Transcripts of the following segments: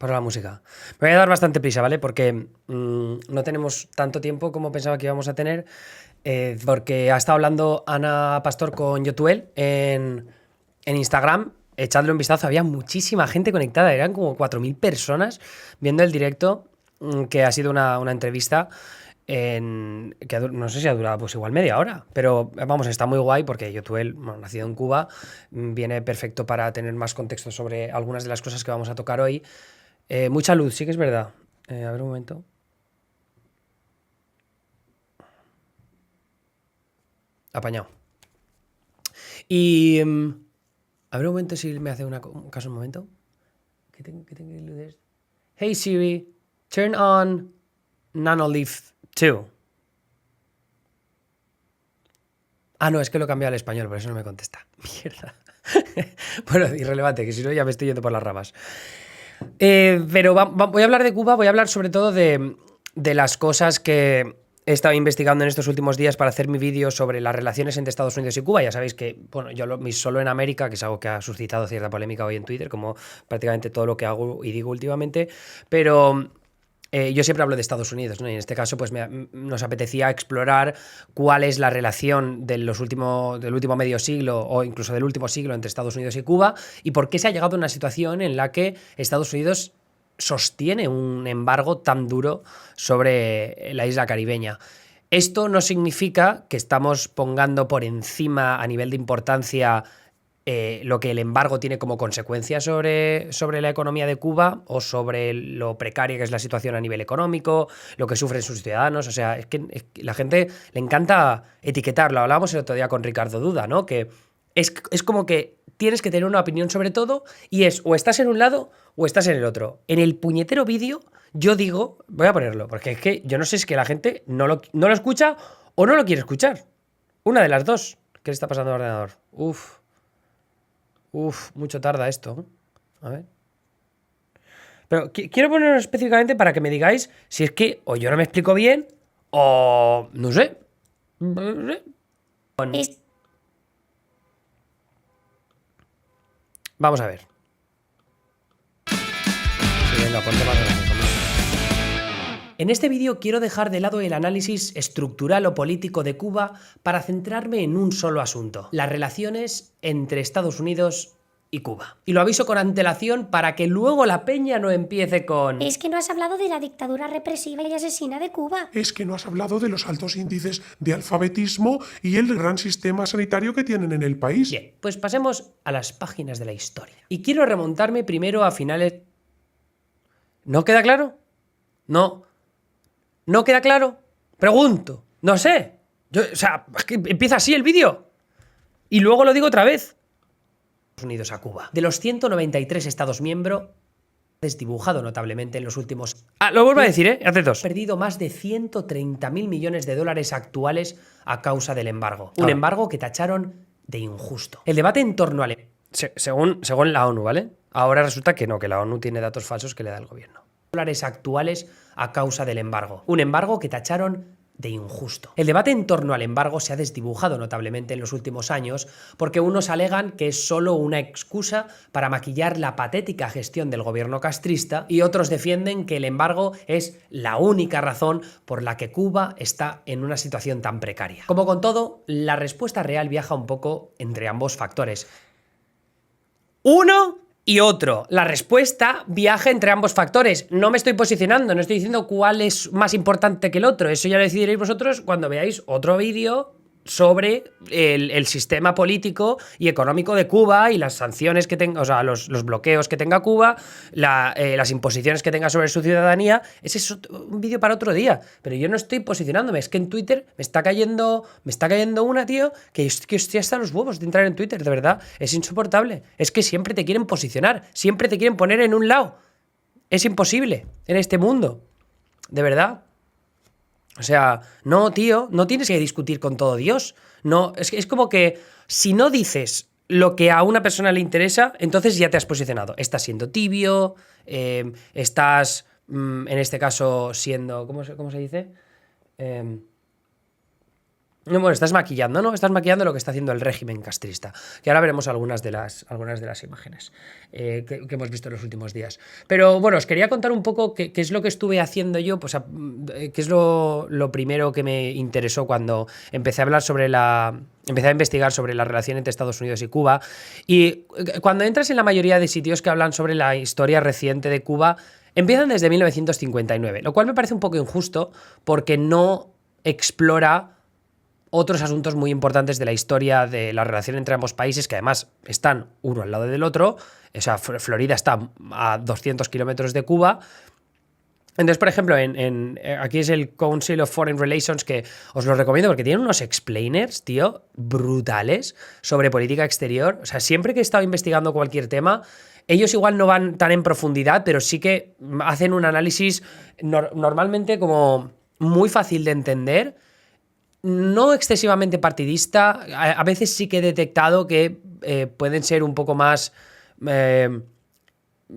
para la música. Me voy a dar bastante prisa, ¿vale? Porque no tenemos tanto tiempo como pensaba que íbamos a tener. Porque ha estado hablando Ana Pastor con Yotuel en Instagram. Echadle un vistazo, había muchísima gente conectada, eran como 4.000 personas viendo el directo, que ha sido una entrevista no sé si ha durado pues igual media hora, pero vamos, está muy guay porque Yotuel, bueno, nacido en Cuba, viene perfecto para tener más contexto sobre algunas de las cosas que vamos a tocar hoy. Mucha luz, sí que es verdad. A ver un momento. Apañado. Y a ver un momento si me hace un caso un momento. ¿Qué tengo que luces? Hey Siri, turn on Nanoleaf 2. Ah, no, es que lo he cambiado al español, por eso no me contesta. Mierda. Bueno, irrelevante, que si no ya me estoy yendo por las ramas. Pero voy a hablar de Cuba, voy a hablar sobre todo de las cosas que he estado investigando en estos últimos días para hacer mi vídeo sobre las relaciones entre Estados Unidos y Cuba. Ya sabéis que, bueno, yo mi solo en América, que es algo que ha suscitado cierta polémica hoy en Twitter, como prácticamente todo lo que hago y digo últimamente, pero yo siempre hablo de Estados Unidos, ¿no? Y en este caso, pues nos apetecía explorar cuál es la relación del último medio siglo o incluso del último siglo entre Estados Unidos y Cuba y por qué se ha llegado a una situación en la que Estados Unidos sostiene un embargo tan duro sobre la isla caribeña. Esto no significa que estamos pongando por encima a nivel de importancia lo que el embargo tiene como consecuencia sobre la economía de Cuba o sobre lo precaria que es la situación a nivel económico, lo que sufren sus ciudadanos. O sea, es que la gente le encanta etiquetarlo. Hablábamos el otro día con Ricardo Duda, ¿no? Que es como que tienes que tener una opinión sobre todo y es o estás en un lado o estás en el otro. En el puñetero vídeo yo digo, voy a ponerlo, porque es que yo no sé si es que la gente no lo escucha o no lo quiere escuchar. Una de las dos. ¿Qué le está pasando al ordenador? Mucho tarda esto. A ver. Pero quiero ponerlo específicamente para que me digáis si es que o yo no me explico bien o no sé. Vamos a ver. Sí, venga, ponte más grande, hombre. En este vídeo quiero dejar de lado el análisis estructural o político de Cuba para centrarme en un solo asunto: las relaciones entre Estados Unidos y Cuba. Y lo aviso con antelación para que luego la peña no empiece con... Es que no has hablado de la dictadura represiva y asesina de Cuba. Es que no has hablado de los altos índices de alfabetismo y el gran sistema sanitario que tienen en el país. Bien, pues pasemos a las páginas de la historia. Y quiero remontarme primero a finales... ¿No queda claro? ¿No queda claro? Pregunto. No sé. O sea, es que empieza así el vídeo. Y luego lo digo otra vez. Unidos a Cuba. De los 193 Estados miembros, desdibujado notablemente en los últimos... lo vuelvo a decir, hace dos. Perdido más de 130.000 millones de dólares actuales a causa del embargo. Un embargo que tacharon de injusto. El debate en torno al... Según la ONU, ¿vale? Ahora resulta que no, que la ONU tiene datos falsos que le da el gobierno. Dólares actuales a causa del embargo. Un embargo que tacharon de injusto. El debate en torno al embargo se ha desdibujado notablemente en los últimos años porque unos alegan que es solo una excusa para maquillar la patética gestión del gobierno castrista y otros defienden que el embargo es la única razón por la que Cuba está en una situación tan precaria. Como con todo, la respuesta real viaja un poco entre ambos factores. Uno y otro. La respuesta viaja entre ambos factores. No me estoy posicionando, no estoy diciendo cuál es más importante que el otro. Eso ya lo decidiréis vosotros cuando veáis otro vídeo sobre el sistema político y económico de Cuba y las sanciones que tenga, o sea, los bloqueos que tenga Cuba, las imposiciones que tenga sobre su ciudadanía. Ese es un vídeo para otro día. Pero yo no estoy posicionándome. Es que en Twitter me está cayendo una, tío, que estoy hasta los huevos de entrar en Twitter, de verdad. Es insoportable. Es que siempre te quieren posicionar, siempre te quieren poner en un lado. Es imposible en este mundo. De verdad. O sea, no, tío, no tienes que discutir con todo Dios. No, es como que si no dices lo que a una persona le interesa, entonces ya te has posicionado. Estás siendo tibio, estás, en este caso, siendo... ¿Cómo se dice? Bueno, estás maquillando, ¿no? Estás maquillando lo que está haciendo el régimen castrista. Que ahora veremos algunas de las imágenes que hemos visto en los últimos días. Pero bueno, os quería contar un poco qué es lo que estuve haciendo yo, pues qué es lo primero que me interesó cuando empecé a hablar empecé a investigar sobre la relación entre Estados Unidos y Cuba. Y cuando entras en la mayoría de sitios que hablan sobre la historia reciente de Cuba, empiezan desde 1959, lo cual me parece un poco injusto porque no explora otros asuntos muy importantes de la historia de la relación entre ambos países, que además están uno al lado del otro. O sea, Florida está a 200 kilómetros de Cuba. Entonces, por ejemplo, aquí es el Council of Foreign Relations, que os lo recomiendo porque tienen unos explainers, tío, brutales sobre política exterior. O sea, siempre que he estado investigando cualquier tema, ellos igual no van tan en profundidad, pero sí que hacen un análisis normalmente como muy fácil de entender, no excesivamente partidista. A veces sí que he detectado que pueden ser un poco más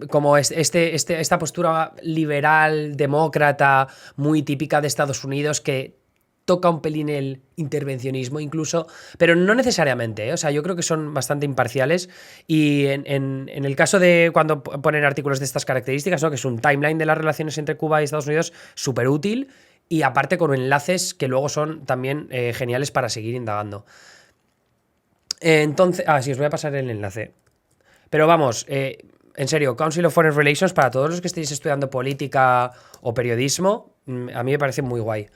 como esta postura liberal, demócrata, muy típica de Estados Unidos, que toca un pelín el intervencionismo incluso, pero no necesariamente, ¿eh? O sea, yo creo que son bastante imparciales y en el caso de cuando ponen artículos de estas características, ¿no? Que es un timeline de las relaciones entre Cuba y Estados Unidos súper útil y aparte con enlaces que luego son también geniales para seguir indagando. Entonces, sí, os voy a pasar el enlace. Pero vamos, en serio, Council of Foreign Relations, para todos los que estéis estudiando política o periodismo, a mí me parece muy guay.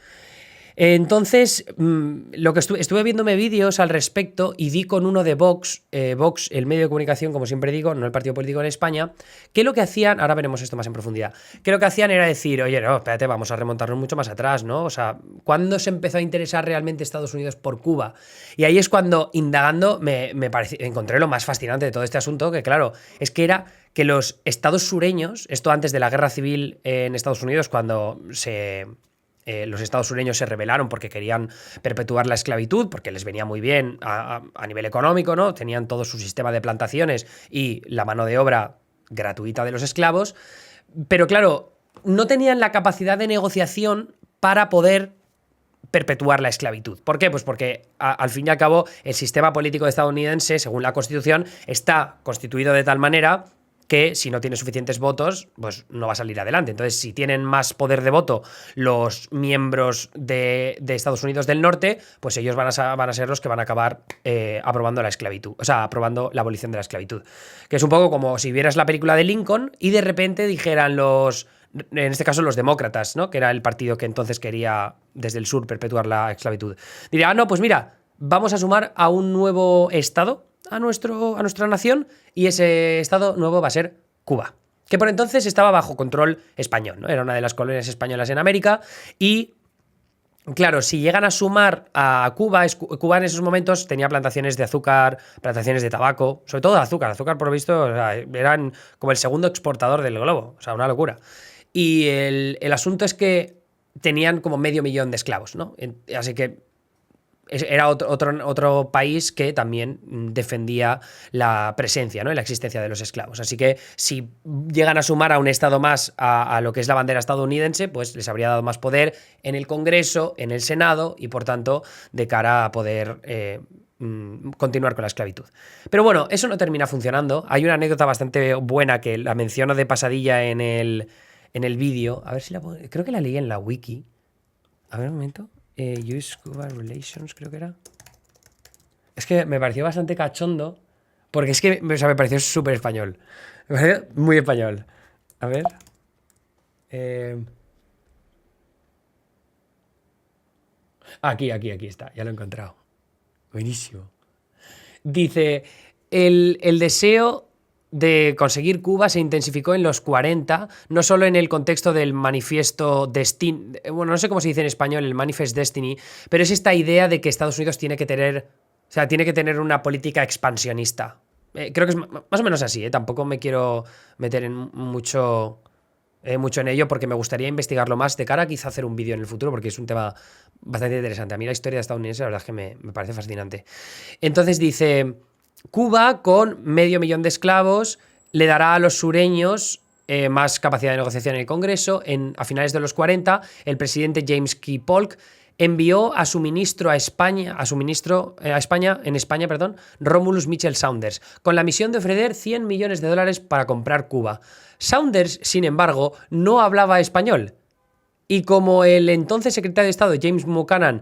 Entonces, lo que estuve viéndome vídeos al respecto y di con uno de Vox, Vox, el medio de comunicación, como siempre digo, no el partido político en España, que lo que hacían, ahora veremos esto más en profundidad, que lo que hacían era decir, oye, no, espérate, vamos a remontarnos mucho más atrás, ¿no? O sea, ¿cuándo se empezó a interesar realmente Estados Unidos por Cuba? Y ahí es cuando, indagando, encontré lo más fascinante de todo este asunto, que claro, es que era que los estados sureños, esto antes de la guerra civil en Estados Unidos, cuando los estados sureños se rebelaron porque querían perpetuar la esclavitud, porque les venía muy bien a nivel económico, ¿no? Tenían todo su sistema de plantaciones y la mano de obra gratuita de los esclavos, pero claro, no tenían la capacidad de negociación para poder perpetuar la esclavitud. ¿Por qué? Pues porque al fin y al cabo el sistema político estadounidense, según la Constitución, está constituido de tal manera que si no tiene suficientes votos, pues no va a salir adelante. Entonces, si tienen más poder de voto los miembros de Estados Unidos del Norte, pues ellos van a ser los que van a acabar aprobando la esclavitud, o sea, aprobando la abolición de la esclavitud. Que es un poco como si vieras la película de Lincoln y de repente dijeran en este caso los demócratas, ¿no? Que era el partido que entonces quería desde el sur perpetuar la esclavitud. Diría, no, pues mira, vamos a sumar a un nuevo estado a nuestra nación y ese estado nuevo va a ser Cuba, que por entonces estaba bajo control español, ¿no? Era una de las colonias españolas en América y claro, si llegan a sumar a Cuba, Cuba en esos momentos tenía plantaciones de azúcar, plantaciones de tabaco, sobre todo de azúcar por lo visto, o sea, eran como el segundo exportador del globo, o sea, una locura. Y el asunto es que tenían como 500.000 de esclavos, ¿no? Así que era otro país que también defendía la presencia, ¿no? Y la existencia de los esclavos. Así que si llegan a sumar a un estado más a lo que es la bandera estadounidense, pues les habría dado más poder en el Congreso, en el Senado y por tanto de cara a poder continuar con la esclavitud. Pero bueno, eso no termina funcionando. Hay una anécdota bastante buena que la menciono de pasadilla en el vídeo. A ver si creo que la leí en la wiki. A ver un momento. US-Cuba Relations, creo que era. Es que me pareció bastante cachondo, porque es que me pareció súper español. Me pareció muy español. A ver. Aquí está, ya lo he encontrado. Buenísimo. Dice, el deseo de conseguir Cuba se intensificó en los 40, no solo en el contexto del manifiesto Destiny, bueno, no sé cómo se dice en español, el Manifest Destiny, pero es esta idea de que Estados Unidos tiene que tener una política expansionista. Creo que es más o menos así, tampoco me quiero meter en mucho en ello porque me gustaría investigarlo más de cara a quizá hacer un vídeo en el futuro porque es un tema bastante interesante. A mí la historia estadounidense la verdad es que me parece fascinante. Entonces dice, Cuba con 500.000 de esclavos le dará a los sureños más capacidad de negociación en el Congreso. A finales de los 40, el presidente James K. Polk envió a su ministro a España, en España, perdón, Romulus Mitchell Saunders, con la misión de ofrecer $100 millones para comprar Cuba. Saunders, sin embargo, no hablaba español. Y como el entonces secretario de Estado, James Buchanan,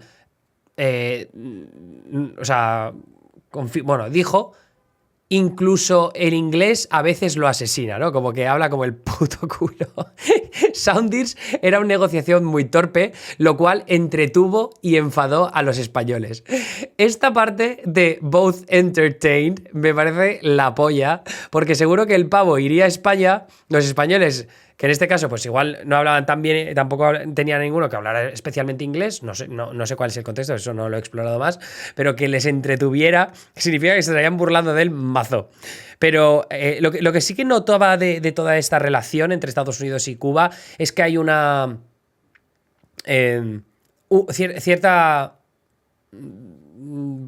dijo, incluso el inglés a veces lo asesina, ¿no? Como que habla como el puto culo. Saunders era una negociación muy torpe, lo cual entretuvo y enfadó a los españoles. Esta parte de both entertained me parece la polla, porque seguro que el pavo iría a España, los españoles, que en este caso pues igual no hablaban tan bien, tampoco tenía ninguno que hablara especialmente inglés, no sé cuál es el contexto, eso no lo he explorado más, pero que les entretuviera significa que se estarían burlando del mazo. Pero lo que sí que notaba de toda esta relación entre Estados Unidos y Cuba es que hay una cierta...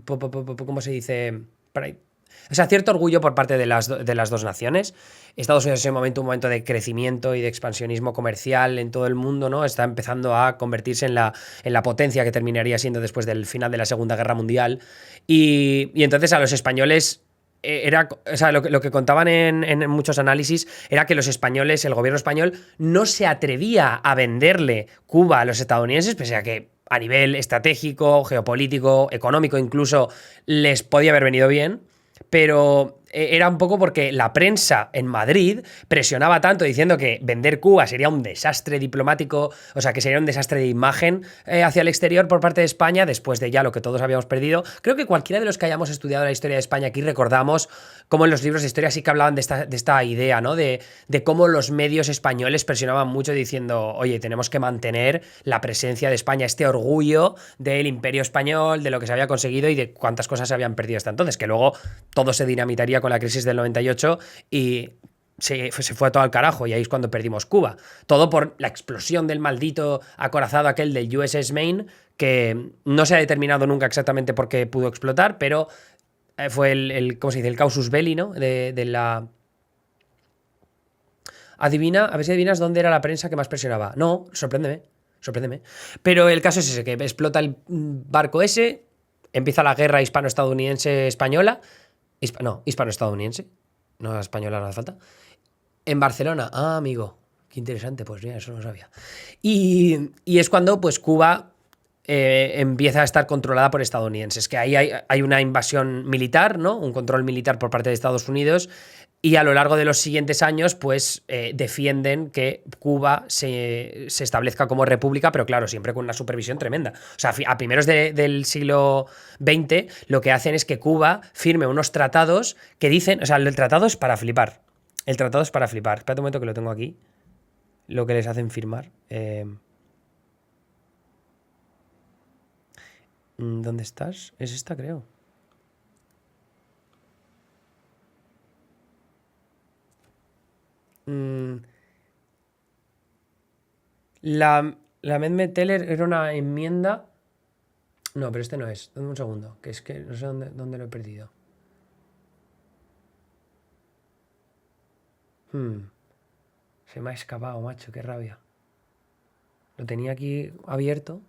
¿Cómo se dice? O sea, cierto orgullo por parte de las dos naciones. Estados Unidos en ese un momento de crecimiento y de expansionismo comercial en todo el mundo, ¿no? Está empezando a convertirse en la potencia que terminaría siendo después del final de la Segunda Guerra Mundial. Y entonces a los españoles... lo que contaban en muchos análisis era que los españoles, el gobierno español, no se atrevía a venderle Cuba a los estadounidenses, pese a que a nivel estratégico, geopolítico, económico incluso, les podía haber venido bien. Pero era un poco porque la prensa en Madrid presionaba tanto diciendo que vender Cuba sería un desastre diplomático, o sea, que sería un desastre de imagen hacia el exterior por parte de España, después de ya lo que todos habíamos perdido. Creo que cualquiera de los que hayamos estudiado la historia de España aquí recordamos cómo en los libros de historia sí que hablaban de esta idea, ¿no? De cómo los medios españoles presionaban mucho diciendo, oye, tenemos que mantener la presencia de España, este orgullo del imperio español, de lo que se había conseguido y de cuántas cosas se habían perdido hasta entonces, que luego todo se dinamitaría con la crisis del 98 y se fue todo al carajo, y ahí es cuando perdimos Cuba. Todo por la explosión del maldito acorazado aquel del USS Maine, que no se ha determinado nunca exactamente por qué pudo explotar, pero fue ¿cómo se dice? El causus belli, ¿no? De la... Adivina, a ver si adivinas dónde era la prensa que más presionaba. No, sorpréndeme. Pero el caso es ese, que explota el barco ese, empieza la guerra hispano-estadounidense-española, hispano-estadounidense, no española, no hace falta. En Barcelona, amigo, qué interesante, pues ya, eso no lo sabía. Y es cuando pues Cuba empieza a estar controlada por estadounidenses, que ahí hay una invasión militar, ¿no? Un control militar por parte de Estados Unidos, y a lo largo de los siguientes años pues defienden que Cuba se establezca como república, pero claro, siempre con una supervisión tremenda. O sea, a primeros del siglo XX lo que hacen es que Cuba firme unos tratados que dicen, o sea, el tratado es para flipar. Espérate un momento que lo tengo aquí. Lo que les hacen firmar. ¿Dónde estás? Es esta, creo. La Mehmet Teller era una enmienda. No, pero este no es. Dame un segundo, que es que no sé dónde lo he perdido. Se me ha escapado, macho, qué rabia. Lo tenía aquí abierto.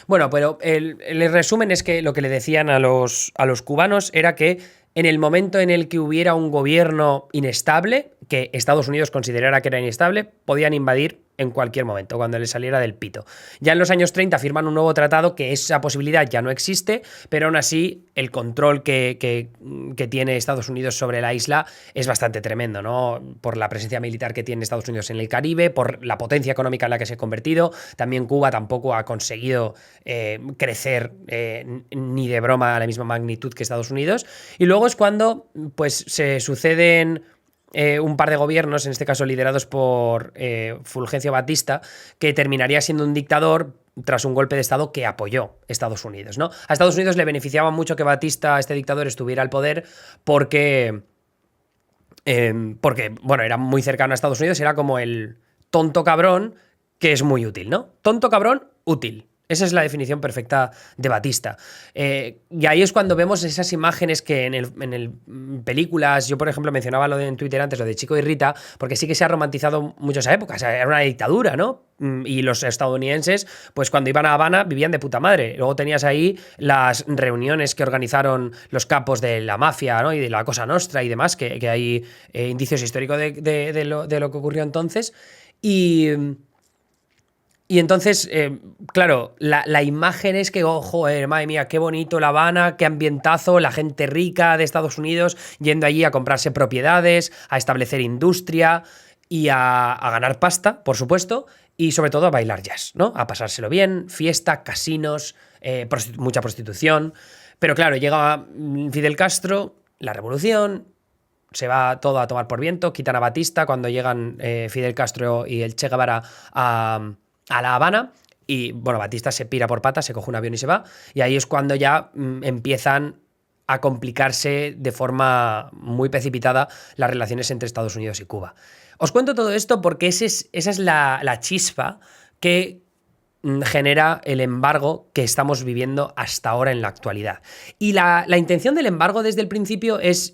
Bueno, pero el resumen es que lo que le decían a los cubanos era que en el momento en el que hubiera un gobierno inestable, que Estados Unidos considerara que era inestable, podían invadir en cualquier momento, cuando les saliera del pito. Ya en los años 30 firman un nuevo tratado que esa posibilidad ya no existe, pero aún así el control que tiene Estados Unidos sobre la isla es bastante tremendo, ¿no? Por la presencia militar que tiene Estados Unidos en el Caribe, por la potencia económica en la que se ha convertido. También Cuba tampoco ha conseguido crecer ni de broma a la misma magnitud que Estados Unidos. Y luego es cuando pues se suceden un par de gobiernos, en este caso liderados por Fulgencio Batista, que terminaría siendo un dictador tras un golpe de Estado que apoyó Estados Unidos, ¿no? A Estados Unidos le beneficiaba mucho que Batista, este dictador, estuviera al poder porque bueno, era muy cercano a Estados Unidos, era como el tonto cabrón que es muy útil, ¿no? Tonto cabrón, útil. Esa es la definición perfecta de Batista. Y ahí es cuando vemos esas imágenes que en películas, yo por ejemplo mencionaba en Twitter antes, lo de Chico y Rita, porque sí que se ha romantizado mucho esa época, o sea, era una dictadura, ¿no? Y los estadounidenses, pues cuando iban a Habana vivían de puta madre. Luego tenías ahí las reuniones que organizaron los capos de la mafia, ¿no? Y de la Cosa Nostra y demás, que hay indicios históricos de lo que ocurrió entonces. Y entonces, claro, la imagen es que, oh, joder, madre mía, qué bonito La Habana, qué ambientazo, la gente rica de Estados Unidos yendo allí a comprarse propiedades, a establecer industria y a ganar pasta, por supuesto, y sobre todo a bailar jazz, ¿no? A pasárselo bien, fiesta, casinos, mucha prostitución. Pero claro, llega Fidel Castro, la revolución, se va todo a tomar por viento, quitan a Batista cuando llegan Fidel Castro y el Che Guevara a La Habana, y bueno, Batista se pira por patas, se coge un avión y se va, y ahí es cuando ya empiezan a complicarse de forma muy precipitada las relaciones entre Estados Unidos y Cuba. Os cuento todo esto porque esa es la chispa que genera el embargo que estamos viviendo hasta ahora en la actualidad. Y la intención del embargo desde el principio es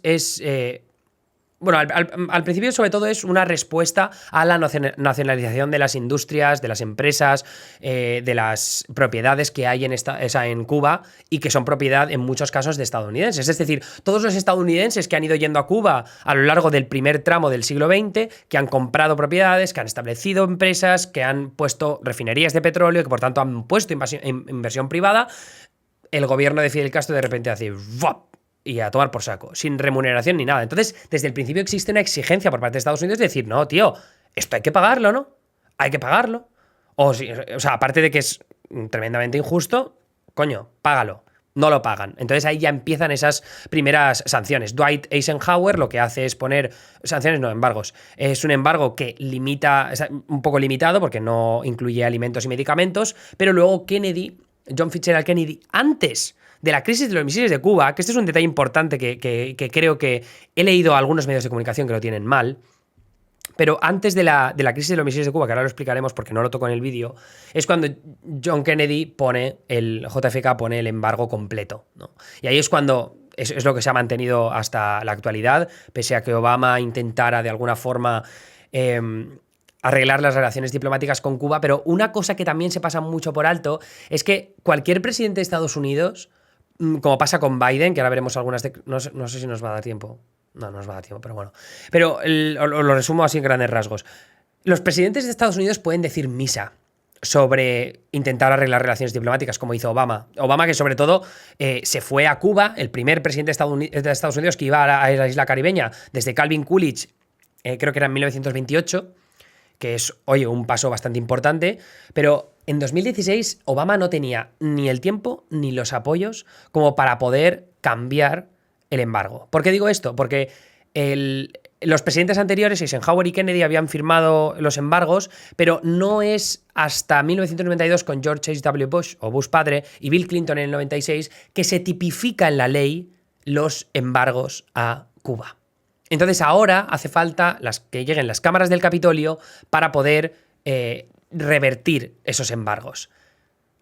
bueno, al principio sobre todo es una respuesta a la nacionalización de las industrias, de las empresas, de las propiedades que hay en Cuba y que son propiedad en muchos casos de estadounidenses. Es decir, todos los estadounidenses que han ido yendo a Cuba a lo largo del primer tramo del siglo XX, que han comprado propiedades, que han establecido empresas, que han puesto refinerías de petróleo, que por tanto han puesto inversión privada, el gobierno de Fidel Castro de repente hace ¡vuap! Y a tomar por saco, sin remuneración ni nada. Entonces, desde el principio existe una exigencia por parte de Estados Unidos de decir, no, tío, esto hay que pagarlo, ¿no? Hay que pagarlo. O sea, aparte de que es tremendamente injusto, coño, págalo. No lo pagan. Entonces ahí ya empiezan esas primeras sanciones. Dwight Eisenhower lo que hace es poner sanciones, no, embargos. Es un embargo que limita, un poco limitado porque no incluye alimentos y medicamentos, pero luego John Fitzgerald Kennedy, antes de la crisis de los misiles de Cuba, que este es un detalle importante que creo que he leído a algunos medios de comunicación que lo tienen mal, pero antes de la crisis de los misiles de Cuba, que ahora lo explicaremos porque no lo toco en el vídeo, es cuando John Kennedy el JFK pone el embargo completo, ¿no? Y ahí es cuando es lo que se ha mantenido hasta la actualidad, pese a que Obama intentara de alguna forma arreglar las relaciones diplomáticas con Cuba, pero una cosa que también se pasa mucho por alto es que cualquier presidente de Estados Unidos, como pasa con Biden, que ahora veremos algunas no sé si nos va a dar tiempo. No nos va a dar tiempo, pero bueno. Pero lo resumo así en grandes rasgos. Los presidentes de Estados Unidos pueden decir misa sobre intentar arreglar relaciones diplomáticas, como hizo Obama. Obama, que sobre todo se fue a Cuba, el primer presidente de Estados Unidos que iba a la isla caribeña, desde Calvin Coolidge, creo que era en 1928, que es, oye, un paso bastante importante, pero en 2016 Obama no tenía ni el tiempo ni los apoyos como para poder cambiar el embargo. ¿Por qué digo esto? Porque los presidentes anteriores, Eisenhower y Kennedy, habían firmado los embargos, pero no es hasta 1992 con George H.W. Bush, o Bush padre, y Bill Clinton en el 96, que se tipifica en la ley los embargos a Cuba. Entonces ahora hace falta que lleguen las cámaras del Capitolio para poder revertir esos embargos.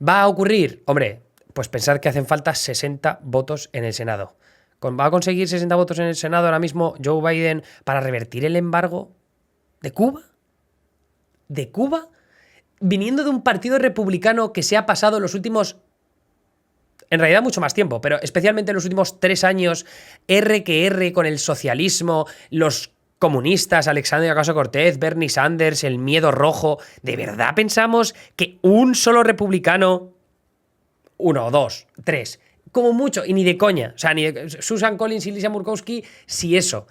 ¿Va a ocurrir? Hombre, pues pensar que hacen falta 60 votos en el Senado. ¿Va a conseguir 60 votos en el Senado ahora mismo Joe Biden para revertir el embargo de Cuba? ¿De Cuba? Viniendo de un partido republicano que se ha pasado los últimos, en realidad mucho más tiempo, pero especialmente en los últimos 3 años, R con el socialismo, los comunistas, Alexandria Ocasio-Cortez, Bernie Sanders, el miedo rojo. ¿De verdad pensamos que un solo republicano, 1, 2, 3, como mucho, y ni de coña, o sea, ni de Susan Collins y Lisa Murkowski, si eso,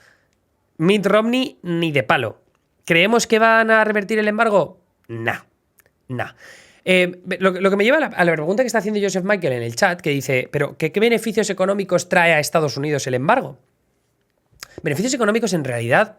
Mitt Romney, ni de palo? ¿Creemos que van a revertir el embargo? Nah. Lo que me lleva a la pregunta que está haciendo Joseph Michael en el chat, que dice, pero ¿qué beneficios económicos trae a Estados Unidos el embargo? Beneficios económicos en realidad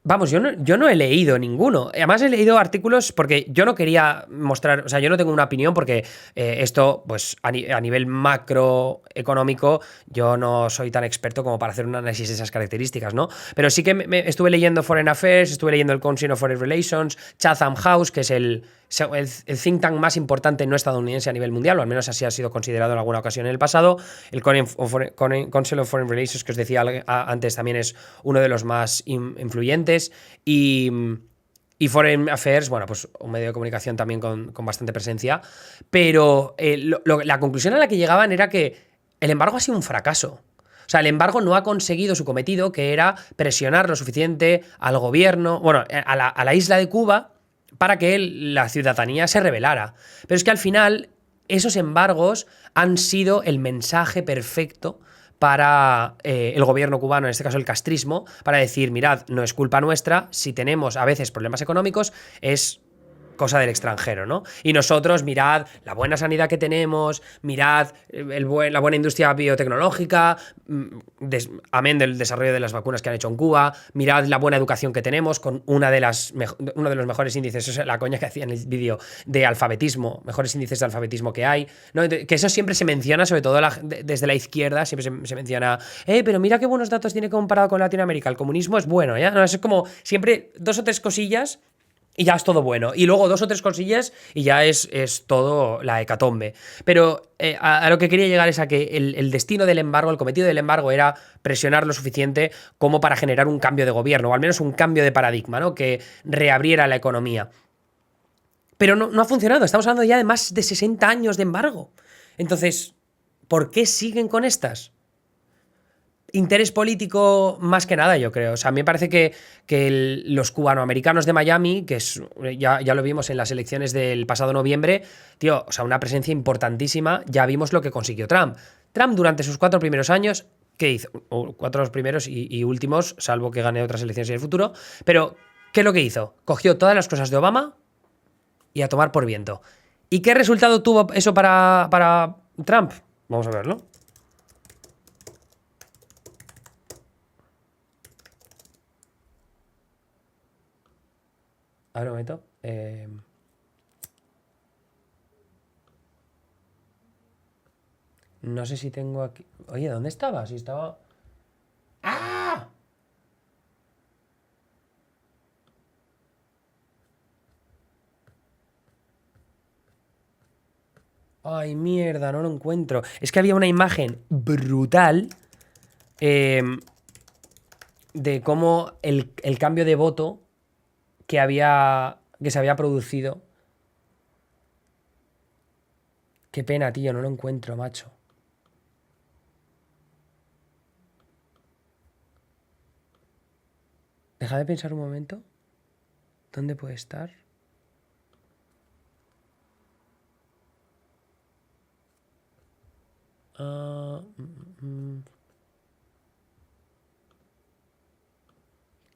Vamos, yo no he leído ninguno. Además he leído artículos porque yo no quería mostrar, o sea, yo no tengo una opinión porque esto, pues a nivel macroeconómico, yo no soy tan experto como para hacer un análisis de esas características, ¿no? Pero sí que estuve leyendo Foreign Affairs, estuve leyendo el Council of Foreign Relations, Chatham House, que es el think tank más importante no estadounidense a nivel mundial, o al menos así ha sido considerado en alguna ocasión en el pasado. El Council of Foreign Relations, que os decía antes, también es uno de los más influyentes. Y Foreign Affairs, bueno, pues un medio de comunicación también con bastante presencia. Pero la conclusión a la que llegaban era que el embargo ha sido un fracaso. O sea, el embargo no ha conseguido su cometido, que era presionar lo suficiente al gobierno, bueno, a la isla de Cuba, para que la ciudadanía se rebelara. Pero es que al final esos embargos han sido el mensaje perfecto para el gobierno cubano, en este caso el castrismo, para decir, mirad, no es culpa nuestra, si tenemos a veces problemas económicos, es cosa del extranjero, ¿no? Y nosotros, mirad la buena sanidad que tenemos, mirad la buena industria biotecnológica, amén del desarrollo de las vacunas que han hecho en Cuba, mirad la buena educación que tenemos con uno de los mejores índices, eso es la coña que hacía en el vídeo, de alfabetismo, mejores índices de alfabetismo que hay, ¿no? Que eso siempre se menciona, sobre todo desde la izquierda, siempre se menciona, pero mira qué buenos datos tiene comparado con Latinoamérica, el comunismo es bueno, ¿ya? No, es como siempre 2 o 3 cosillas y ya es todo bueno. Y luego 2 o 3 cosillas y ya es todo la hecatombe. Pero a lo que quería llegar es a que el destino del embargo, el cometido del embargo era presionar lo suficiente como para generar un cambio de gobierno, o al menos un cambio de paradigma, ¿no? Que reabriera la economía. Pero no ha funcionado. Estamos hablando ya de más de 60 años de embargo. Entonces, ¿por qué siguen con estas? Interés político más que nada, yo creo. O sea, a mí me parece que los cubanoamericanos de Miami, que ya lo vimos en las elecciones del pasado noviembre, tío, o sea, una presencia importantísima, ya vimos lo que consiguió Trump. Trump durante sus 4 primeros años, ¿qué hizo? 4 primeros y últimos, salvo que gane otras elecciones en el futuro, pero ¿qué es lo que hizo? Cogió todas las cosas de Obama y a tomar por viento. ¿Y qué resultado tuvo eso para Trump? Vamos a verlo. A ver, un momento. No sé si tengo aquí. Oye, ¿dónde estaba? Si estaba. ¡Ah! Ay, mierda, no lo encuentro. Es que había una imagen brutal de cómo el cambio de voto que se había producido. Qué pena, tío, no lo encuentro, macho. Deja de pensar un momento. ¿Dónde puede estar?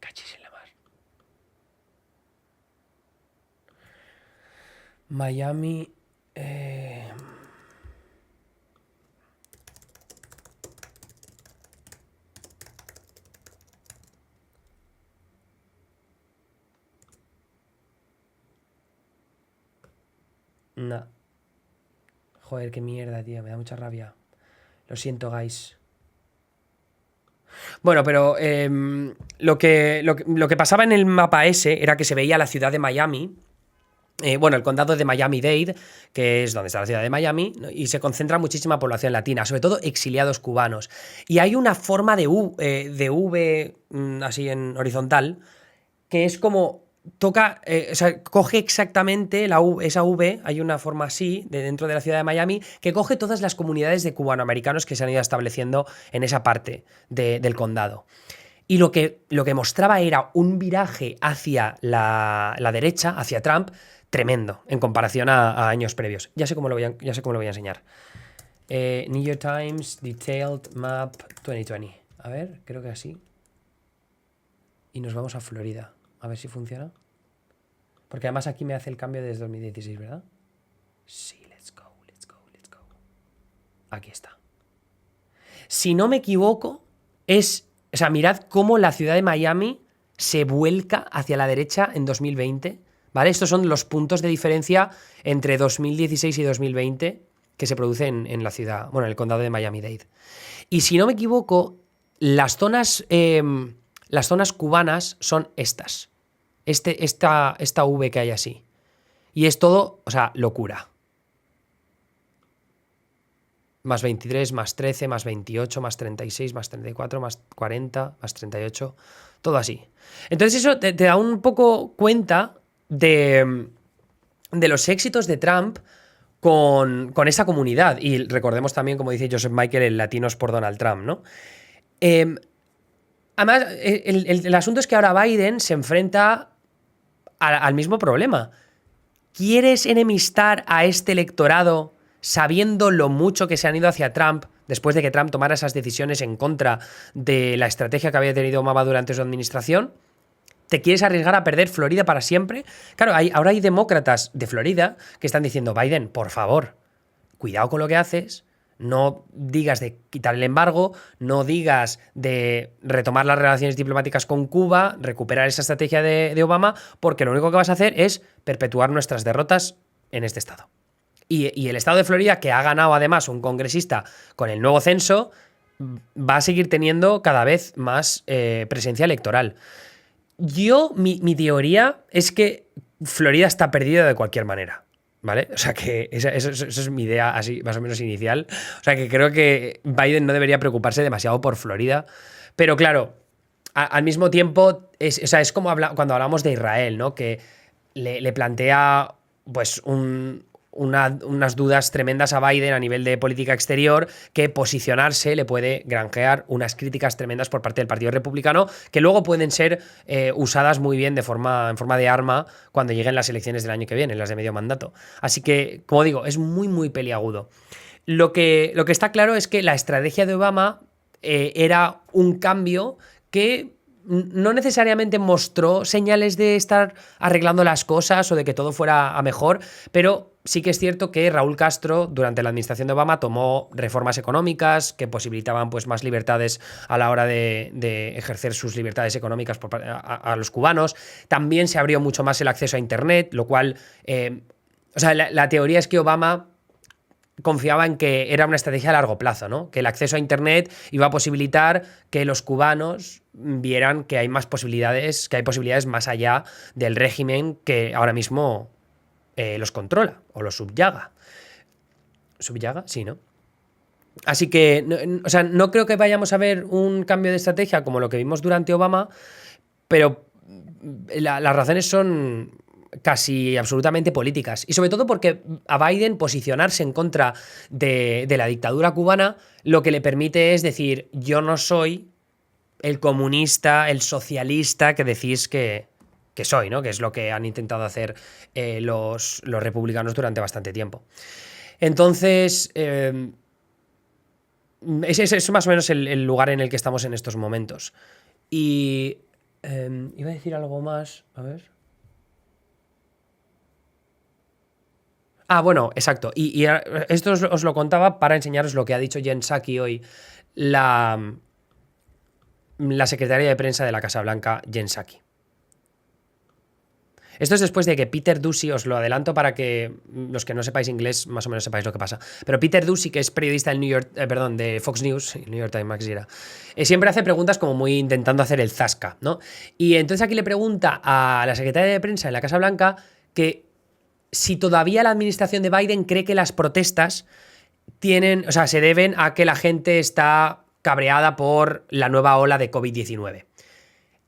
Cachis en la mar. Miami. No. Joder, qué mierda, tío. Me da mucha rabia. Lo siento, guys. Bueno, pero lo que pasaba en el mapa ese era que se veía la ciudad de Miami. Bueno, el condado de Miami-Dade, que es donde está la ciudad de Miami, ¿no? Y se concentra muchísima población latina, sobre todo exiliados cubanos. Y hay una forma de V así en horizontal, que es como toca, o sea, coge exactamente esa V, hay una forma así, dentro de la ciudad de Miami, que coge todas las comunidades de cubanoamericanos que se han ido estableciendo en esa parte del condado. Y lo que mostraba era un viraje hacia la derecha, hacia Trump, tremendo en comparación a años previos. Ya sé cómo lo voy a enseñar. New York Times Detailed Map 2020. A ver, creo que así. Y nos vamos a Florida. A ver si funciona. Porque además aquí me hace el cambio desde 2016, ¿verdad? Sí, let's go. Aquí está. Si no me equivoco, o sea, mirad cómo la ciudad de Miami se vuelca hacia la derecha en 2020, ¿vale? Estos son los puntos de diferencia entre 2016 y 2020 que se producen en la ciudad, bueno, en el condado de Miami-Dade. Y si no me equivoco, las zonas cubanas son estas. Esta V que hay así. Y es todo, o sea, locura. Más 23, más 13, más 28, más 36, más 34, más 40, más 38, todo así. Entonces eso te da un poco cuenta de los éxitos de Trump con esa comunidad. Y recordemos también, como dice Joseph Michael, el Latinos por Donald Trump, ¿no? Además, el asunto es que ahora Biden se enfrenta al mismo problema. ¿Quieres enemistar a este electorado sabiendo lo mucho que se han ido hacia Trump después de que Trump tomara esas decisiones en contra de la estrategia que había tenido Obama durante su administración? ¿Te quieres arriesgar a perder Florida para siempre? Claro, ahora hay demócratas de Florida que están diciendo, Biden, por favor, cuidado con lo que haces, no digas de quitar el embargo, no digas de retomar las relaciones diplomáticas con Cuba, recuperar esa estrategia de Obama, porque lo único que vas a hacer es perpetuar nuestras derrotas en este estado. Y el estado de Florida, que ha ganado además un congresista con el nuevo censo, va a seguir teniendo cada vez más presencia electoral. Mi teoría es que Florida está perdida de cualquier manera, ¿vale? O sea que eso es mi idea así más o menos inicial. O sea que creo que Biden no debería preocuparse demasiado por Florida. Pero claro, al mismo tiempo, es como cuando hablamos de Israel, ¿no? Que le plantea pues unas dudas tremendas a Biden a nivel de política exterior, que posicionarse le puede granjear unas críticas tremendas por parte del Partido Republicano, que luego pueden ser usadas muy bien en forma de arma cuando lleguen las elecciones del año que viene, las de medio mandato. Así que, como digo, es muy, muy peliagudo. Lo que está claro es que la estrategia de Obama era un cambio que no necesariamente mostró señales de estar arreglando las cosas o de que todo fuera a mejor, pero sí que es cierto que Raúl Castro, durante la administración de Obama, tomó reformas económicas que posibilitaban pues, más libertades a la hora de ejercer sus libertades económicas a los cubanos. También se abrió mucho más el acceso a Internet, lo cual... la teoría es que Obama confiaba en que era una estrategia a largo plazo, ¿no? Que el acceso a Internet iba a posibilitar que los cubanos vieran que hay más posibilidades, que hay posibilidades más allá del régimen que ahora mismo los controla o los subyaga. ¿Subyaga? Sí, ¿no? Así que, no creo que vayamos a ver un cambio de estrategia como lo que vimos durante Obama, pero las razones son casi absolutamente políticas. Y sobre todo porque a Biden posicionarse en contra de la dictadura cubana lo que le permite es decir, yo no soy el comunista, el socialista que decís que soy, ¿no? Que es lo que han intentado hacer los republicanos durante bastante tiempo. Entonces, es más o menos el lugar en el que estamos en estos momentos. Y iba a decir algo más, a ver... bueno, exacto. Y esto os lo contaba para enseñaros lo que ha dicho Jen Psaki hoy, la secretaria de prensa de la Casa Blanca, Jen Psaki. Esto es después de que Peter Doocy, os lo adelanto para que los que no sepáis inglés más o menos sepáis lo que pasa, pero Peter Doocy, que es periodista del de Fox News, New York Times Maxira, siempre hace preguntas como muy intentando hacer el zasca, ¿no? Y entonces aquí le pregunta a la secretaria de prensa en la Casa Blanca que si todavía la administración de Biden cree que las protestas se deben a que la gente está cabreada por la nueva ola de COVID-19.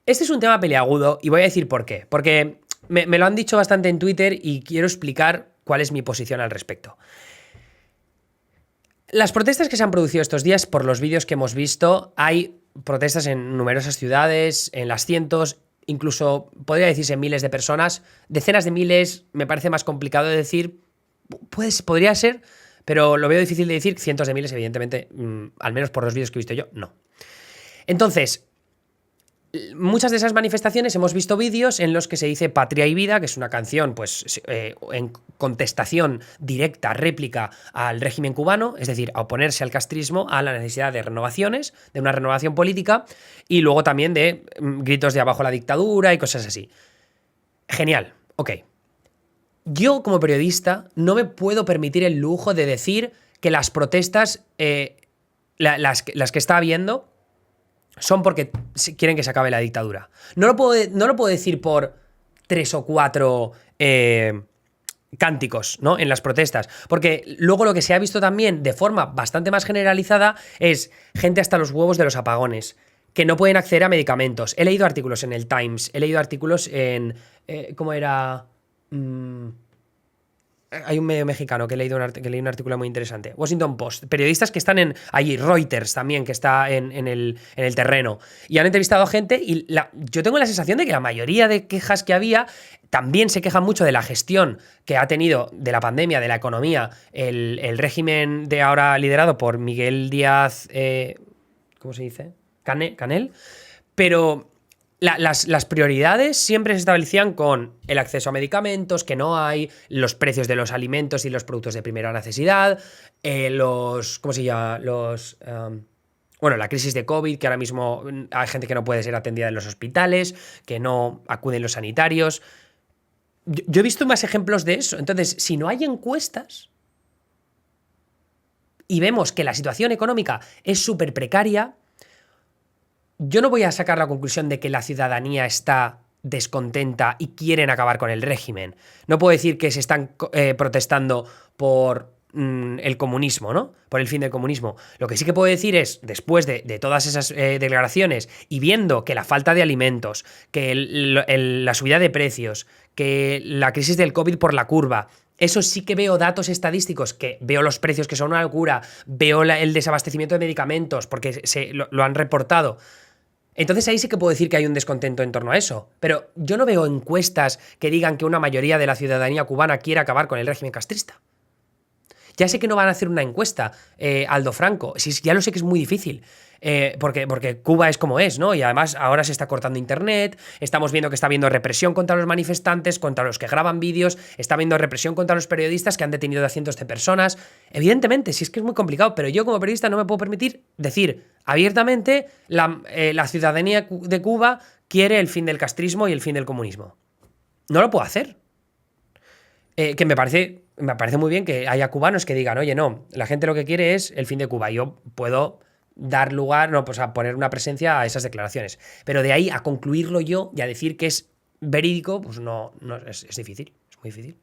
Este es un tema peliagudo y voy a decir por qué. Porque me lo han dicho bastante en Twitter y quiero explicar cuál es mi posición al respecto. Las protestas que se han producido estos días, por los vídeos que hemos visto, hay protestas en numerosas ciudades, en las cientos, incluso podría decirse miles de personas, decenas de miles, me parece más complicado de decir, podría ser, pero lo veo difícil de decir, cientos de miles, evidentemente, al menos por los vídeos que he visto yo, no. Entonces, muchas de esas manifestaciones hemos visto vídeos en los que se dice Patria y Vida, que es una canción pues contestación directa, réplica al régimen cubano, es decir, a oponerse al castrismo, a la necesidad de renovaciones, de una renovación política y luego también de gritos de abajo la dictadura y cosas así. Genial, ok. Yo como periodista no me puedo permitir el lujo de decir que las protestas, las que está habiendo, son porque quieren que se acabe la dictadura. No lo puedo decir por 3 o 4 cánticos, ¿no? En las protestas. Porque luego lo que se ha visto también de forma bastante más generalizada es gente hasta los huevos de los apagones, que no pueden acceder a medicamentos. He leído artículos en el Times, he leído artículos en... ¿cómo era? Hay un medio mexicano que leí un artículo muy interesante. Washington Post. Periodistas que están allí. Reuters también, que está en el terreno. Y han entrevistado a gente y yo tengo la sensación de que la mayoría de quejas que había también se quejan mucho de la gestión que ha tenido de la pandemia, de la economía, el régimen de ahora liderado por Miguel Díaz... ¿cómo se dice? Canel. Pero... Las prioridades siempre se establecían con el acceso a medicamentos, que no hay, los precios de los alimentos y los productos de primera necesidad, ¿cómo se llama? La crisis de COVID, que ahora mismo hay gente que no puede ser atendida en los hospitales, que no acuden los sanitarios. Yo he visto más ejemplos de eso. Entonces, si no hay encuestas y vemos que la situación económica es súper precaria, yo no voy a sacar la conclusión de que la ciudadanía está descontenta y quieren acabar con el régimen. No puedo decir que se están protestando por el comunismo, ¿no? Por el fin del comunismo. Lo que sí que puedo decir es, después de todas esas declaraciones y viendo que la falta de alimentos, que la subida de precios, que la crisis del COVID por la curva, eso sí que veo datos estadísticos, que veo los precios que son una locura, veo el desabastecimiento de medicamentos, porque lo han reportado. Entonces ahí sí que puedo decir que hay un descontento en torno a eso. Pero yo no veo encuestas que digan que una mayoría de la ciudadanía cubana quiere acabar con el régimen castrista. Ya sé que no van a hacer una encuesta, Aldo Franco. Ya lo sé que es muy difícil. Porque Cuba es como es, ¿no? Y además ahora se está cortando internet, estamos viendo que está habiendo represión contra los manifestantes, contra los que graban vídeos, está habiendo represión contra los periodistas que han detenido a cientos de personas. Evidentemente, sí es que es muy complicado, pero yo como periodista no me puedo permitir decir abiertamente la ciudadanía de Cuba quiere el fin del castrismo y el fin del comunismo. No lo puedo hacer. Que me parece muy bien que haya cubanos que digan, oye, no, la gente lo que quiere es el fin de Cuba. Yo puedo dar lugar, a poner una presencia a esas declaraciones. Pero de ahí a concluirlo yo y a decir que es verídico, pues no es difícil, es muy difícil.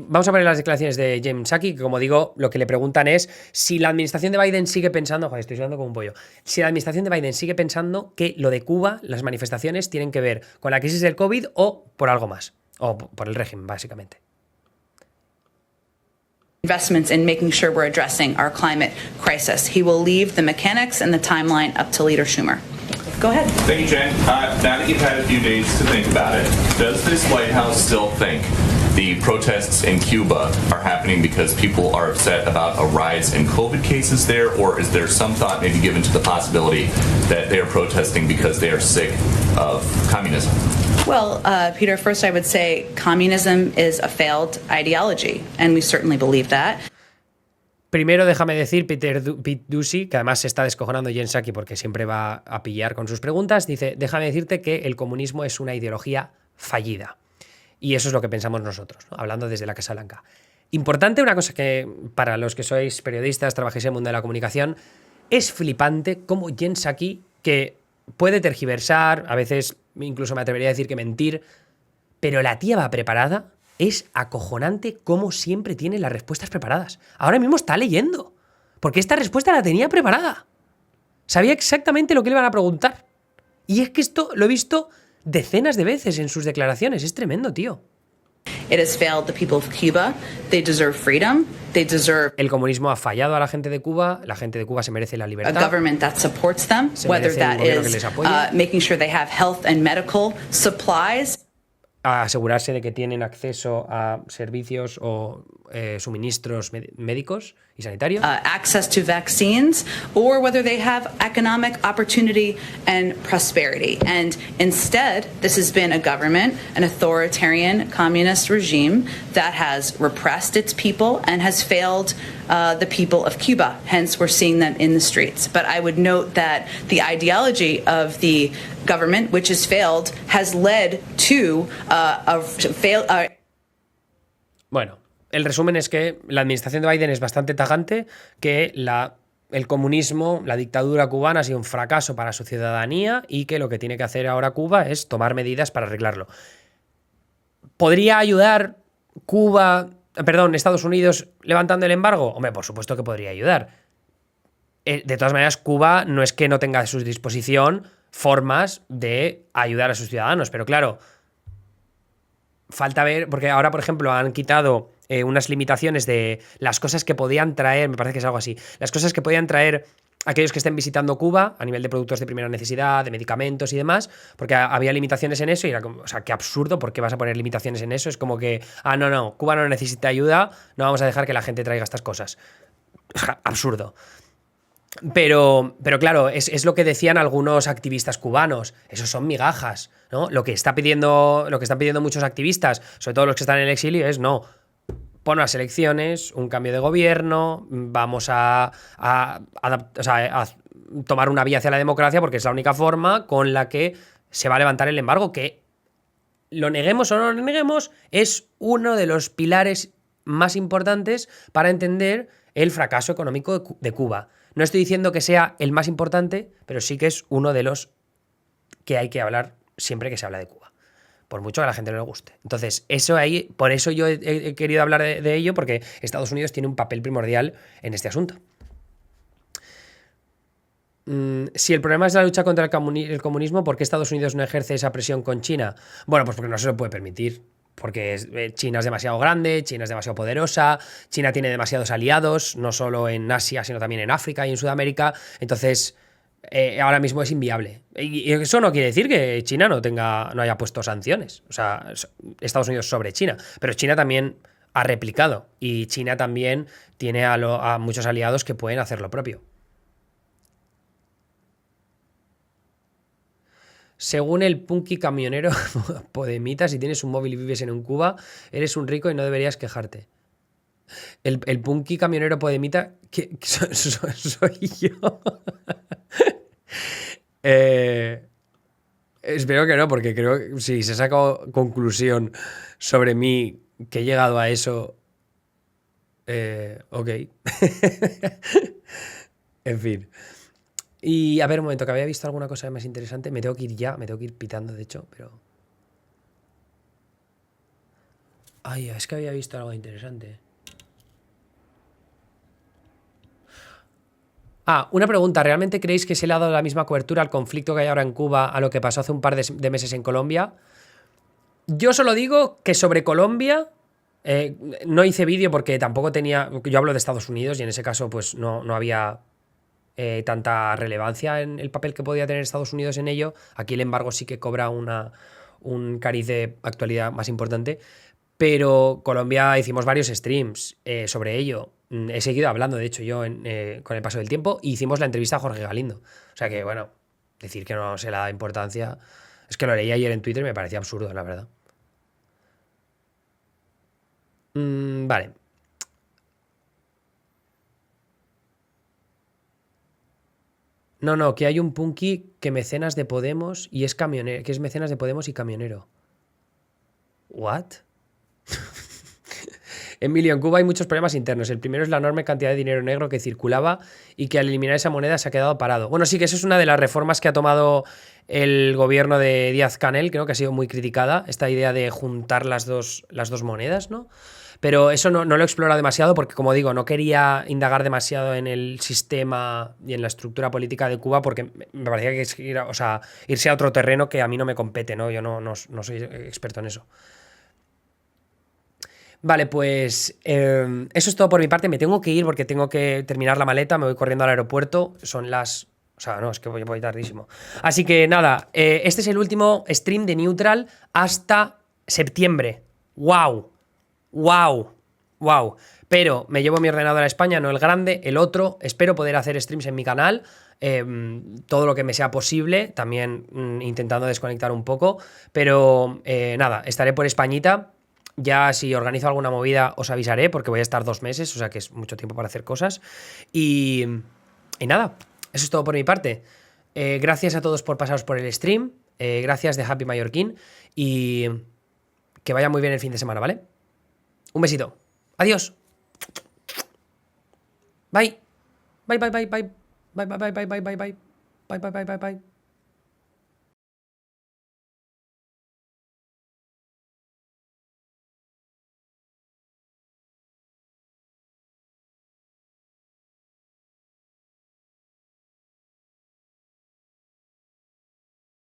Vamos a poner las declaraciones de Jen Psaki, que como digo, lo que le preguntan es si la administración de Biden sigue pensando, joder, estoy sudando como un pollo, si la administración de Biden sigue pensando que lo de Cuba, las manifestaciones, tienen que ver con la crisis del COVID o por algo más, o por el régimen, básicamente. Investments in making sure we're addressing our climate crisis. He will leave the mechanics and the timeline up to Leader Schumer. Go ahead. Thank you, Jen. Now that you've had a few days to think about it, does this White House still think the protests in Cuba are happening because people are upset about a rise in COVID cases there, or is there some thought maybe given to the possibility that they are protesting because they are sick of communism? Well, Peter, first I would say communism is a failed ideology, and we certainly believe that. Primero déjame decir, Pete Doocy, que además se está descojonando Jen Psaki porque siempre va a pillar con sus preguntas, dice, déjame decirte que el comunismo es una ideología fallida. Y eso es lo que pensamos nosotros, ¿no? Hablando desde la Casa Blanca. Importante, una cosa que para los que sois periodistas, trabajáis en el mundo de la comunicación, es flipante cómo Jen Psaki, que puede tergiversar, a veces incluso me atrevería a decir que mentir, pero la tía va preparada. Es acojonante cómo siempre tiene las respuestas preparadas. Ahora mismo está leyendo, porque esta respuesta la tenía preparada. Sabía exactamente lo que le iban a preguntar. Y es que esto lo he visto decenas de veces en sus declaraciones. Es tremendo, tío. It has failed the people of Cuba. They deserve freedom. They deserve El comunismo ha fallado a la gente de Cuba. La gente de Cuba se merece la a libertad. government that supports them, Se whether merece un that gobierno que is les apoye. making sure they have health and medical supplies. A asegurarse de que tienen acceso a servicios o suministros médicos y sanitario. Access to vaccines, or whether they have economic opportunity and prosperity. And instead, this has been a government, an authoritarian communist regime that has repressed its people and has failed the people of Cuba. Hence, we're seeing them in the streets. But I would note that the ideology of the government, which has failed, has led to Bueno, el resumen es que la administración de Biden es bastante tajante, que el comunismo, la dictadura cubana ha sido un fracaso para su ciudadanía y que lo que tiene que hacer ahora Cuba es tomar medidas para arreglarlo. ¿Podría ayudar Estados Unidos levantando el embargo? Hombre, por supuesto que podría ayudar. De todas maneras, Cuba no es que no tenga a su disposición formas de ayudar a sus ciudadanos, pero claro, falta ver, porque ahora, por ejemplo, han quitado unas limitaciones de las cosas que podían traer, me parece que es algo así, las cosas que podían traer aquellos que estén visitando Cuba a nivel de productos de primera necesidad, de medicamentos y demás, porque había limitaciones en eso y era como, o sea, qué absurdo, ¿por qué vas a poner limitaciones en eso? Es como que, no, Cuba no necesita ayuda, no vamos a dejar que la gente traiga estas cosas. Absurdo. Pero claro, es lo que decían algunos activistas cubanos. Esos son migajas, ¿no? Lo que están pidiendo muchos activistas, sobre todo los que están en el exilio, es no. Pon unas elecciones, un cambio de gobierno, vamos a tomar una vía hacia la democracia porque es la única forma con la que se va a levantar el embargo, que lo neguemos o no lo neguemos, es uno de los pilares más importantes para entender el fracaso económico de Cuba. No estoy diciendo que sea el más importante, pero sí que es uno de los que hay que hablar siempre que se habla de Cuba, por mucho que a la gente no le guste. Entonces, eso ahí, por eso yo he querido hablar de ello, porque Estados Unidos tiene un papel primordial en este asunto. Si el problema es la lucha contra el comunismo, ¿por qué Estados Unidos no ejerce esa presión con China? Bueno, pues porque no se lo puede permitir. Porque China es demasiado grande, China es demasiado poderosa, China tiene demasiados aliados, no solo en Asia, sino también en África y en Sudamérica. Entonces, ahora mismo es inviable. Y eso no quiere decir que China no haya puesto sanciones. O sea, Estados Unidos sobre China. Pero China también ha replicado. Y China también tiene a muchos aliados que pueden hacer lo propio. Según el punky camionero Podemita, si tienes un móvil y vives en un Cuba, eres un rico y no deberías quejarte. El punky camionero Podemita, que soy yo. Espero que no, porque creo que si se saca conclusión sobre mí que he llegado a eso, ok. En fin. Y a ver, un momento, que había visto alguna cosa más interesante. Me tengo que ir ya, me tengo que ir pitando, de hecho, pero... Ay, es que había visto algo interesante. Una pregunta. ¿Realmente creéis que se le ha dado la misma cobertura al conflicto que hay ahora en Cuba a lo que pasó hace un par de meses en Colombia? Yo solo digo que sobre Colombia... no hice vídeo porque tampoco tenía... Yo hablo de Estados Unidos y en ese caso pues no había... tanta relevancia en el papel que podía tener Estados Unidos en ello. Aquí el embargo sí que cobra un cariz de actualidad más importante, pero Colombia hicimos varios streams sobre ello. He seguido hablando, de hecho, yo con el paso del tiempo, y hicimos la entrevista a Jorge Galindo. O sea que, bueno, decir que no se le da importancia... Es que lo leí ayer en Twitter y me parecía absurdo, la verdad. Vale. No, que hay un punky que mecenas de Podemos y es camionero, que es mecenas de Podemos y camionero. ¿What? Emilio, en Cuba hay muchos problemas internos. El primero es la enorme cantidad de dinero negro que circulaba y que al eliminar esa moneda se ha quedado parado. Bueno, sí que eso es una de las reformas que ha tomado el gobierno de Díaz-Canel, creo que ha sido muy criticada, esta idea de juntar las dos monedas, ¿no? Pero eso no lo he explorado demasiado porque, como digo, no quería indagar demasiado en el sistema y en la estructura política de Cuba porque me parecía que es irse a otro terreno que a mí no me compete, ¿no? Yo no soy experto en eso. Vale, pues eso es todo por mi parte. Me tengo que ir porque tengo que terminar la maleta, me voy corriendo al aeropuerto. Son las... O sea, no, es que voy tardísimo. Así que nada, este es el último stream de Neutral hasta septiembre. ¡Wow! ¡Wow! wow. Pero me llevo mi ordenador a España, no el grande, el otro. Espero poder hacer streams en mi canal, todo lo que me sea posible, también intentando desconectar un poco. Pero nada, estaré por Españita. Ya si organizo alguna movida os avisaré porque voy a estar 2 meses, o sea que es mucho tiempo para hacer cosas. Y nada, eso es todo por mi parte. Gracias a todos por pasaros por el stream. Gracias de Happy Mallorquín. Y que vaya muy bien el fin de semana, ¿vale? Un besito. Adiós. Bye. Bye, bye, bye, bye. Bye, bye, bye, bye, bye, bye, bye. Bye, bye, bye, bye, bye.